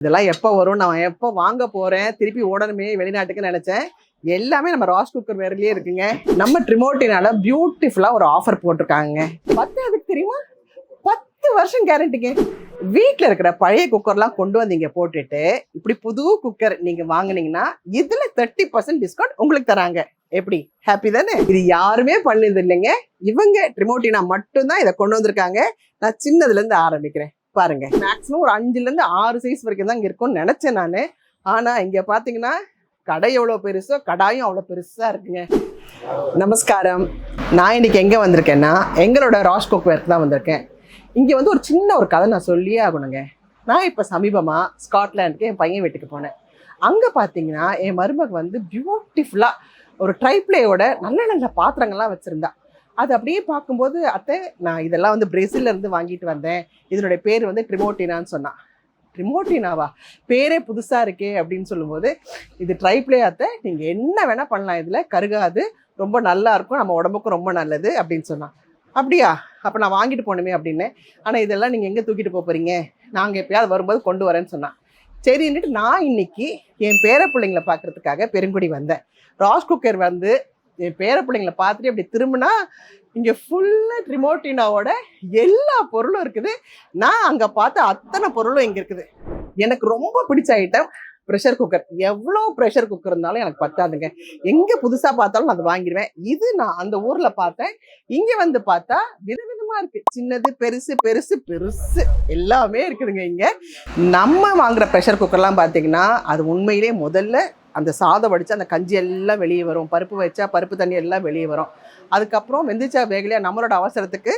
இதெல்லாம் எப்போ வரும், நான் எப்போ வாங்க போறேன், திருப்பி ஓடணுமே வெளிநாட்டுக்கு நினைச்சேன். எல்லாமே நம்ம ராஸ் குக்கர் வேர்லயே இருக்குங்க. நம்ம ட்ரிமோட்டினால பியூட்டிஃபுல்லா ஒரு ஆஃபர் போட்டிருக்காங்க. 10 அதுக்கு தெரியுமா, 10 வருஷம் கேரண்டிங்க. வீட்டில் இருக்கிற பழைய குக்கர்லாம் கொண்டு வந்தீங்க போட்டுட்டு இப்படி புது குக்கர் நீங்க வாங்கினீங்கன்னா இதுல 30% டிஸ்கவுண்ட் உங்களுக்கு தராங்க. எப்படி ஹாப்பி தானே? இது யாருமே பண்ணது இல்லைங்க. இவங்க ட்ரிமோட்டினா மட்டும்தான் இதை கொண்டு வந்திருக்காங்க. நான் சின்னதுல இருந்து ஆரம்பிக்கிறேன். பாருங்க, மேக்ஸிமம் ஒரு 5ல இருந்து 6 சைஸ் வரைக்கும் தான் இங்க இருக்கும்னு நினைச்சேன் நானு. ஆனா இங்க பாத்தீங்கன்னா கடை எவ்வளவு பெருசோ கடாயும் அவ்வளவு பெருசா இருக்குங்க. நமஸ்காரம். நான் இன்னைக்கு எங்க வந்திருக்கேன்னா எங்களோட ராஸ் குக்வேருக்கு தான் வந்திருக்கேன். இங்க வந்து ஒரு சின்ன ஒரு கதை நான் சொல்லியே ஆகணுங்க. நான் இப்ப சமீபமா ஸ்காட்லாண்டுக்கு என் பையன் வீட்டுக்கு போனேன். அங்க பாத்தீங்கன்னா என் மருமக வந்து பியூட்டிஃபுல்லா ஒரு ட்ரைப்ளேயோட நல்ல நல்ல பாத்திரங்கள்லாம் வச்சிருந்தா. அது அப்படியே பார்க்கும்போது, அத்தை நான் இதெல்லாம் வந்து பிரேசில்ல இருந்து வாங்கிட்டு வந்தேன், இதனுடைய பேர் வந்து ட்ரிமோட்டினான்னு சொன்னான். ட்ரிமோட்டினாவா, பேரே புதுசா இருக்கே அப்படின்னு சொல்லும்போது, இது ட்ரைப்ளே அத்தை, நீங்க என்ன வேணா பண்ணலாம், இதுல கருகாது, ரொம்ப நல்லா இருக்கும், நம்ம உடம்புக்கும் ரொம்ப நல்லது அப்படின்னு சொன்னான். அப்படியா, அப்போ நான் வாங்கிட்டு போகணுமே அப்படின்னு. ஆனால் இதெல்லாம் நீங்கள் எங்கே தூக்கிட்டு போகிறீங்க, நாங்கள் எப்பயாவது வரும்போது கொண்டு வரேன்னு சொன்னான். சரின்னுட்டு நான் இன்னைக்கு என் பேர பிள்ளைங்களை பார்க்கறதுக்காக பெருங்குடி வந்தேன். ராஸ் குக்கர் வந்து என் பேர பிள்ளைங்களை பார்த்துட்டு அப்படி திரும்பினா இங்கே ஃபுல்லாக ட்ரிமோட்டினாவோட எல்லா பொருளும் இருக்குது. நான் அங்கே பார்த்த அத்தனை பொருளும் இங்கே இருக்குது. எனக்கு ரொம்ப பிடிச்ச ஐட்டம் ப்ரெஷர் குக்கர். எவ்வளோ ப்ரெஷர் குக்கர் இருந்தாலும் எனக்கு பத்தாதுங்க. எங்கே புதுசாக பார்த்தாலும் நான் அதை வாங்கிடுவேன். இது நான் அந்த ஊரில் பார்த்தேன். இங்கே வந்து பார்த்தா விதவிதமாக இருக்குது. சின்னது பெருசு பெருசு பெருசு எல்லாமே இருக்குதுங்க. இங்கே நம்ம வாங்குகிற ப்ரெஷர் குக்கர்லாம் பார்த்தீங்கன்னா அது உண்மையிலே முதல்ல அந்த சாதம் வடித்தா அந்த கஞ்சி எல்லாம் வெளியே வரும், பருப்பு வச்சா பருப்பு தண்ணி எல்லாம் வெளியே வரும். அதுக்கப்புறம் வெந்துச்சா வேகலையா நம்மளோட அவசரத்துக்கு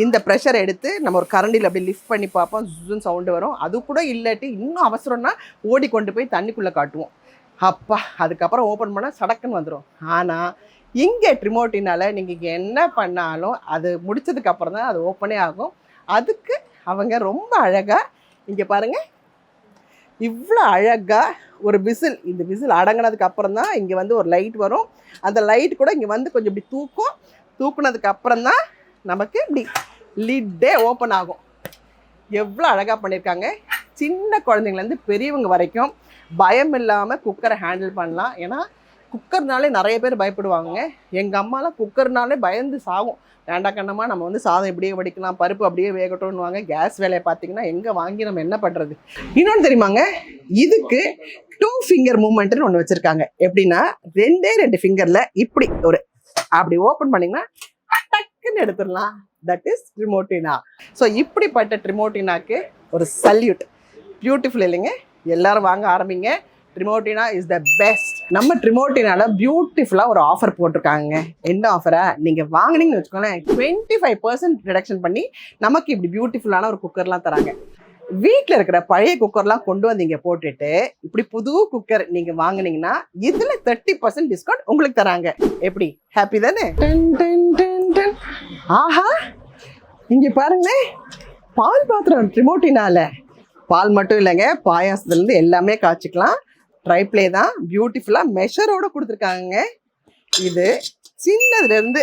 இந்த ப்ரெஷர் எடுத்து நம்ம ஒரு கரண்டியில் அப்படி லிஃப்ட் பண்ணி பார்ப்போம், ஜுன்னு சவுண்டு வரும். அது கூட இல்லாட்டி இன்னும் அவசரம்னா ஓடி கொண்டு போய் தண்ணிக்குள்ளே காட்டுவோம். அப்பா, அதுக்கப்புறம் ஓப்பன் பண்ணால் சடக்குன்னு வந்துடும். ஆனால் இங்கே ட்ரிமோட்டினால நீங்கள் என்ன பண்ணாலும் அது முடிச்சதுக்கப்புறம் தான் அது ஓப்பனே ஆகும். அதுக்கு அவங்க ரொம்ப அழகாக இங்கே பாருங்கள், இவ்வளோ அழகாக ஒரு விசில், இந்த விசில் அடங்கினதுக்கு அப்புறம் தான் இங்கே வந்து ஒரு லைட் வரும். அந்த லைட் கூட இங்கே வந்து கொஞ்சம் இப்படி தூக்குனதுக்கு அப்புறம் தான் நமக்கு இப்படி லிட்டே ஓப்பன் ஆகும். எவ்வளோ அழகாக பண்ணியிருக்காங்க. சின்ன குழந்தைங்கலேருந்து பெரியவங்க வரைக்கும் பயம் இல்லாமல் குக்கரை ஹேண்டில் பண்ணலாம். ஏன்னா குக்கர்னாலே நிறைய பேர் பயப்படுவாங்க. எங்கள் அம்மாலாம் குக்கர்னாலே பயந்து சாகும். வேண்டா கண்ணமா, நம்ம வந்து சாதம் இப்படியே வடிக்கலாம், பருப்பு அப்படியே வேகட்டும்னுவாங்க. கேஸ் வேலையை பார்த்தீங்கன்னா எங்கே வாங்கி நம்ம என்ன பண்ணுறது. இன்னொன்று தெரியுமாங்க, இதுக்கு 2 ஃபிங்கர் மூமெண்ட்னு ஒன்று வச்சுருக்காங்க. எப்படின்னா 2 ஃபிங்கரில் இப்படி ஒரு அப்படி ஓப்பன் பண்ணிங்கன்னா டக்குன்னு எடுத்துடலாம். That is ட்ரிமோட்டினா. ஸோ இப்படிப்பட்ட ட்ரிமோட்டினாக்கு ஒரு சல்யூட். பியூட்டிஃபுல் இல்லைங்க? எல்லாரும் வாங்க ஆரம்பிங்க. ட்ரிமோட்டினா இஸ் த பெஸ்ட். நம்ம ட்ரிமோட்டினால பியூட்டிஃபுல்லாக ஒரு ஆஃபர் போட்டிருக்காங்க. என்ன ஆஃபரா, நீங்கள் வாங்கினீங்கன்னு வச்சுக்கோங்களேன், 25% ரிடக்ஷன் பண்ணி நமக்கு இப்படி பியூட்டிஃபுல்லான ஒரு குக்கர்லாம் தராங்க. வீட்டில் இருக்கிற பழைய குக்கர்லாம் கொண்டு வந்தீங்க போட்டுட்டு இப்படி புது குக்கர் நீங்கள் வாங்கினீங்கன்னா இதில் 30% டிஸ்கவுண்ட் உங்களுக்கு தராங்க. எப்படி ஹாப்பி தானே? ஆஹா, இங்கே பாருங்களேன், பால் பாத்திரம் ட்ரிமோட்டினால. பால் மட்டும் இல்லைங்க, பாயாசத்துலேருந்து எல்லாமே காய்ச்சிக்கலாம். ட்ரைப்ளே தான், பியூட்டிஃபுல்லாக மெஷரோடு கொடுத்துருக்காங்க. இது சின்னதுலேருந்து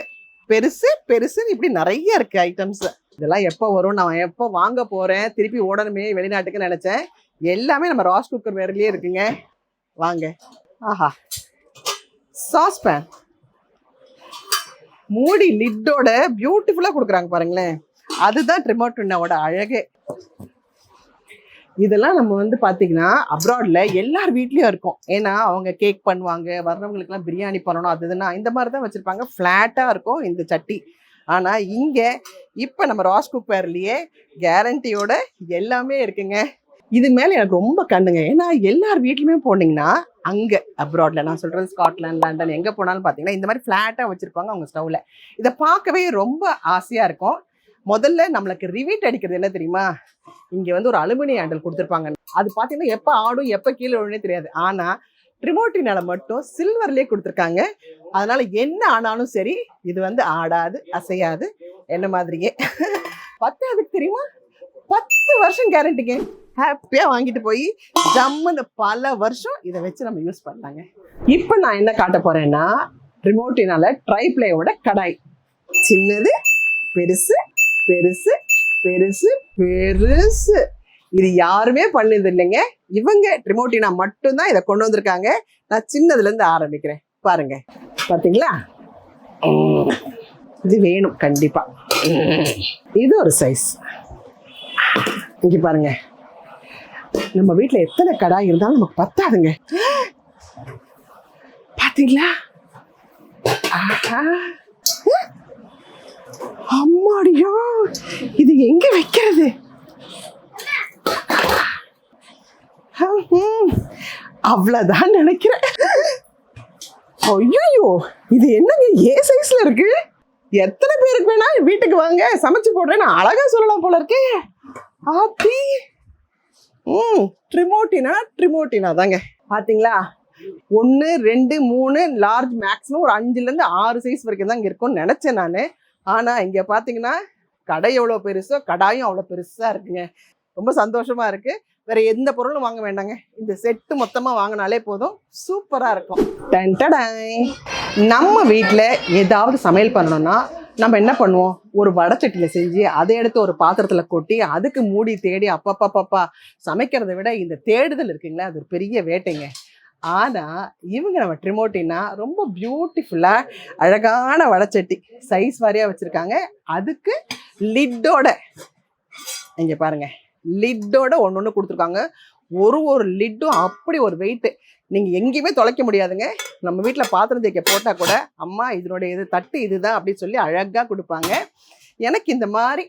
பெருசு பெருசுன்னு இப்படி நிறைய இருக்குது ஐட்டம்ஸ். இதெல்லாம் எப்போ வரும், நான் எப்போ வாங்க போகிறேன், திருப்பி ஓடணுமே வெளிநாட்டுக்கு நினச்சேன். எல்லாமே நம்ம ராஸ் குக்கர் வேர்லயே இருக்குங்க. வாங்க. ஆஹா, சாஸ்பேன் மூடி லிட்டோட பியூட்டிஃபுல்லாக கொடுக்குறாங்க பாருங்களேன். அதுதான் ட்ரிமோட்டினாவோட அழகே. இதெல்லாம் நம்ம வந்து பார்த்தீங்கன்னா அப்ராடில் எல்லார் வீட்லேயும் இருக்கும். ஏன்னா அவங்க கேக் பண்ணுவாங்க, வர்றவங்களுக்குலாம் பிரியாணி பண்ணணும், அது இதுனா இந்த மாதிரி தான் வச்சுருப்பாங்க. ஃப்ளாட்டாக இருக்கும் இந்த சட்டி. ஆனால் இங்கே இப்போ நம்ம ராஸ் குக்கர்லேயே கேரண்டியோட எல்லாமே இருக்குங்க. இது மேலே எனக்கு ரொம்ப கண்ணுங்க. ஏன்னா எல்லார் வீட்லையுமே போனீங்கன்னா அங்கே அப்ராடில், நான் சொல்கிறது ஸ்காட்லாண்ட், லண்டன், எங்கே போனாலும் பார்த்தீங்கன்னா இந்த மாதிரி ஃப்ளாட்டாக வச்சுருப்பாங்க அவங்க ஸ்டவ்வில். இதை பார்க்கவே ரொம்ப ஆசையாக இருக்கும். முதல்ல நம்மளுக்கு ரிவீட் அடிக்கிறது என்ன தெரியுமா, இங்கே வந்து ஒரு அலுமினியம் ஹேண்டில் கொடுத்துருப்பாங்க. அது பார்த்தீங்கன்னா எப்போ ஆடும் எப்போ கீழே விழுனே தெரியாது. ஆனால் ட்ரிமோட்டினால மட்டும் சில்வர்லேயே கொடுத்துருக்காங்க. அதனால என்ன ஆனாலும் சரி, இது வந்து ஆடாது, அசையாது, என்ன மாதிரியே. 10 அதுக்கு தெரியுமா, 10 வருஷம் கேரண்டிங்க. ஹாப்பியாக வாங்கிட்டு போய் ஜம்முன்னு பல வருஷம் இதை வச்சு நம்ம யூஸ் பண்ணலாங்க. இப்போ நான் என்ன காட்ட போறேன்னா ட்ரிமோட்டினால ட்ரைப்ளேயோட கடாய். சின்னது பெருசு பெருசு பெருசு பெருசு. இது யாருமே பண்ணது இல்லைங்க. இவங்க ட்ரிமோட்டினா மட்டும்தான் இதை கொண்டு வந்திருக்காங்க. நான் சின்னதுல இருந்து ஆரம்பிக்கிறேன். பாருங்க, பாத்தீங்களா? இது வேணும் கண்டிப்பா. இது ஒரு சைஸ். இங்க பாருங்க, நம்ம வீட்டுல எத்தனை கடாய் இருந்தாலும் நமக்கு பத்தாதுங்க. பாத்தீங்களா? அம்மாடியோ, இது எங்க வைக்கிறது? அவ்வளவுதான் நினைக்கிறேன். ஐயோ, இது என்னங்க ஏ சைஸ்ல இருக்கு? எத்தனை பேருக்கு வேணா வீட்டுக்கு வாங்க சமைச்சு போடுறேன்னு அழகா சொல்லலாம் போல இருக்கே. ஆத்தி, ட்ரிமோட்டினா தாங்க. பாத்தீங்களா? 1 2 3 லார்ஜ், மேக்ஸிமம் ஒரு 5ல இருந்து 6 சைஸ் வரைக்கும் தான் இங்க இருக்கும்னு நினைச்சேன் நானு. ஆனா இங்க பாத்தீங்கன்னா கடை எவ்வளவு பெருசோ கடாயும் அவ்வளவு பெருசா இருக்குங்க. ரொம்ப சந்தோஷமா இருக்கு. வேற எந்த பொருளும் வாங்க வேண்டாங்க, இந்த செட்டு மொத்தமா வாங்கினாலே போதும், சூப்பரா இருக்கும். நம்ம வீட்டில் ஏதாவது சமையல் பண்ணணும்னா நம்ம என்ன பண்ணுவோம்? ஒரு வடச்சட்டியில் செஞ்சு அதை எடுத்து ஒரு பாத்திரத்தில் கொட்டி அதுக்கு மூடி தேடி அப்பப்பா சமைக்கிறத விட இந்த தேடுதல் இருக்குங்களா, அது ஒரு பெரிய வேட்டைங்க. ஆனால் இவங்க நம்ம ட்ரிமோட்டினா ரொம்ப பியூட்டிஃபுல்லாக அழகான வடச்சட்டி சைஸ் வாரியாக வச்சுருக்காங்க. அதுக்கு லிட்டோட, இங்கே பாருங்க, லிட்டோட ஒன்று கொடுத்துருக்காங்க. ஒரு லிட்டும் அப்படி ஒரு வெயிட்டு, நீங்கள் எங்கேயுமே தொலைக்க முடியாதுங்க. நம்ம வீட்டில் பாத்திரம் தேய்க்க போட்டால் கூட அம்மா இதனுடைய இது தட்டு இதுதான் அப்படின்னு சொல்லி அழகாக கொடுப்பாங்க. எனக்கு இந்த மாதிரி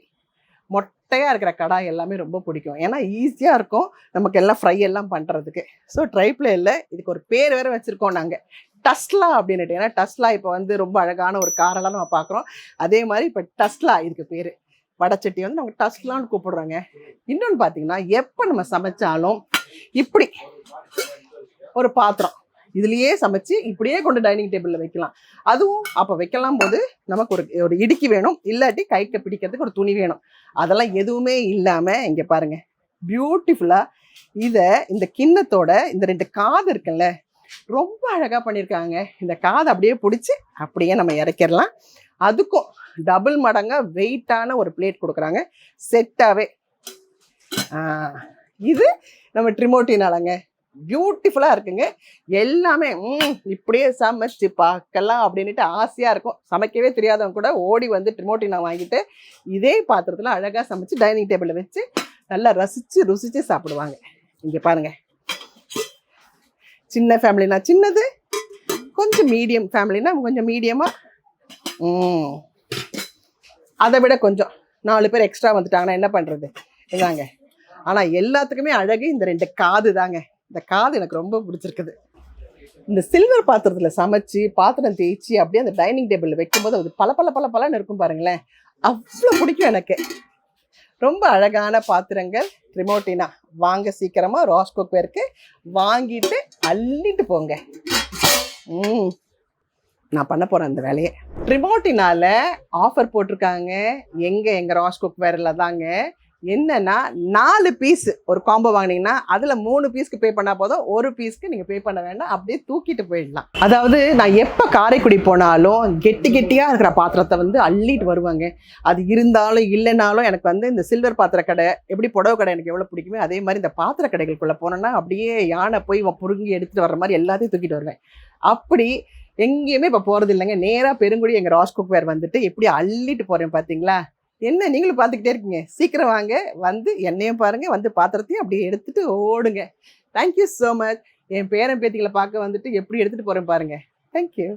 மொட்டையாக இருக்கிற கடாய் எல்லாமே ரொம்ப பிடிக்கும். ஏன்னா ஈஸியாக இருக்கும் நமக்கு எல்லாம் ஃப்ரை எல்லாம் பண்ணுறதுக்கு. ஸோ ட்ரைப்ளேயில் இதுக்கு ஒரு பேர் வேறு வச்சுருக்கோம் நாங்கள், டஸ்லா அப்படின்னுட்டு. ஏன்னா டஸ்லா இப்போ வந்து ரொம்ப அழகான ஒரு காரெல்லாம் நம்ம பார்க்குறோம். அதே மாதிரி இப்போ டஸ்லா இதுக்கு பேர். வடச்சட்டி வந்து நம்ம டஸ்லான்னு கூப்பிடுறோங்க. இன்னொன்று பார்த்தீங்கன்னா, எப்போ நம்ம சமைச்சாலும் இப்படி ஒரு பாத்திரம் இதுலேயே சமைச்சு இப்படியே கொண்டு டைனிங் டேபிளில் வைக்கலாம். அதுவும் அப்போ வைக்கலாம் போது நமக்கு ஒரு இடுக்கி வேணும், இல்லாட்டி கைக்கு பிடிக்கிறதுக்கு ஒரு துணி வேணும். அதெல்லாம் எதுவுமே இல்லாமல் இங்கே பாருங்க, பியூட்டிஃபுல்லாக இதை இந்த கிண்ணத்தோட இந்த 2 காது இருக்குல்ல, ரொம்ப அழகாக பண்ணியிருக்காங்க. இந்த காதை அப்படியே பிடிச்சி அப்படியே நம்ம இறக்கிடலாம். அதுக்கும் டபுள் மடங்கா வெயிட்டான ஒரு பிளேட் கொடுக்குறாங்க செட்டாகவே. இது நம்ம ட்ரிமோட்டினாலங்க, பியூட்டிஃபுல்லாக இருக்குங்க. எல்லாமே இப்படியே சமைச்சு பார்க்கலாம் அப்படின்ட்டு ஆசையாக இருக்கும். சமைக்கவே தெரியாதவங்க கூட ஓடி வந்து ட்ரிமோட்டினா வாங்கிட்டு இதே பாத்திரத்தில் அழகாக சமைச்சு டைனிங் டேபிளில் வச்சு நல்லா ருசிச்சு சாப்பிடுவாங்க. இங்கே பாருங்க, சின்ன ஃபேமிலினா சின்னது, கொஞ்சம் மீடியம் ஃபேமிலினா கொஞ்சம் மீடியமாக, அதை விட கொஞ்சம் 4 பேர் எக்ஸ்ட்ரா வந்துட்டாங்கன்னா என்ன பண்ணுறது, இதாங்க. ஆனால் எல்லாத்துக்குமே அழகு இந்த 2 காது தாங்க. இந்த காது எனக்கு ரொம்ப பிடிச்சிருக்குது. இந்த சில்வர் பாத்திரத்தில் சமைச்சு பாத்திரம் தேய்ச்சி அப்படியே அந்த டைனிங் டேபிளில் வைக்கும்போது அது பலன்னு இருக்கும் பாருங்களேன், அவ்வளோ பிடிக்கும் எனக்கு. ரொம்ப அழகான பாத்திரங்கள் ட்ரிமோட்டினா. வாங்க சீக்கிரமாக ராஸ் குக்வேருக்கு வாங்கிட்டு அள்ளிட்டு போங்க. நான் பண்ண போகிறேன் அந்த வேலையை. ட்ரிமோட்டினால ஆஃபர் போட்டிருக்காங்க எங்கள் ராஸ் குக்வேரில் தாங்க. என்னன்னா 4 பீஸ் ஒரு காம்போ வாங்கினீங்கன்னா அதில் 3 பீஸ்க்கு பே பண்ணால் போதும், 1 பீஸ்க்கு நீங்கள் பே பண்ண வேண்டாம், அப்படியே தூக்கிட்டு போயிடலாம். அதாவது நான் எப்போ காரைக்குடி போனாலும் கெட்டியாக இருக்கிற பாத்திரத்தை வந்து அள்ளிட்டு வருவாங்க. அது இருந்தாலும் இல்லைனாலும் எனக்கு வந்து இந்த சில்வர் பாத்திர கடை, எப்படி புடவை கடை எனக்கு எவ்வளோ பிடிக்குமே அதே மாதிரி இந்த பாத்திர கடைகளுக்குள்ளே போனோன்னா அப்படியே யானை போய் புடுங்கி எடுத்துகிட்டு வர்ற மாதிரி எல்லாத்தையும் தூக்கிட்டு வருவேன். அப்படி எங்கேயுமே இப்போ போகிறது இல்லைங்க. நேராக பெருங்குடி எங்கள் ராஸ் குக்வேர் வந்துட்டு எப்படி அள்ளிட்டு போகிறேன் பார்த்தீங்களா? என்ன நீங்களும் பார்த்துக்கிட்டே இருக்கீங்க, சீக்கிரம் வாங்க, வந்து என்னையும் பாருங்க, வந்து பாத்திரத்தையும் அப்படியே எடுத்துட்டு ஓடுங்க. Thank you so much. என் பேரன் பேத்திகளை பார்க்க வந்துட்டு எப்படி எடுத்துகிட்டு போகிறேன் பாருங்க. தேங்க்யூ.